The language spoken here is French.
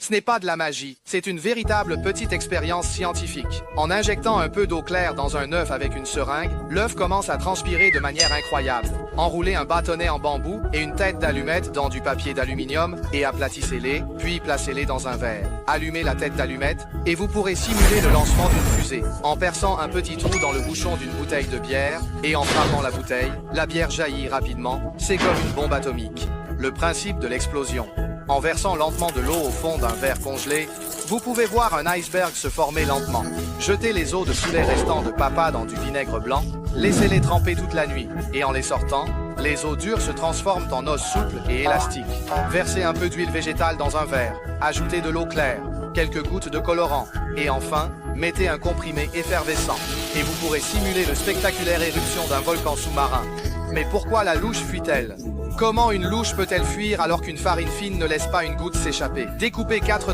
Ce n'est pas de la magie, c'est une véritable petite expérience scientifique. En injectant un peu d'eau claire dans un œuf avec une seringue, l'œuf commence à transpirer de manière incroyable. Enroulez un bâtonnet en bambou et une tête d'allumette dans du papier d'aluminium et aplatissez-les, puis placez-les dans un verre. Allumez la tête d'allumette et vous pourrez simuler le lancement d'une fusée. En perçant un petit trou dans le bouchon d'une bouteille de bière et en frappant la bouteille, la bière jaillit rapidement, c'est comme une bombe atomique. Le principe de l'explosion. En versant lentement de l'eau au fond d'un verre congelé, vous pouvez voir un iceberg se former lentement. Jetez les os de poulet restants de papa dans du vinaigre blanc, laissez-les tremper toute la nuit, et en les sortant, les os durs se transforment en os souples et élastiques. Versez un peu d'huile végétale dans un verre, ajoutez de l'eau claire, quelques gouttes de colorant, et enfin, mettez un comprimé effervescent, et vous pourrez simuler le spectaculaire éruption d'un volcan sous-marin. Mais pourquoi la louche fuit-elle? Comment une louche peut-elle fuir alors qu'une farine fine ne laisse pas une goutte s'échapper? Découpez 4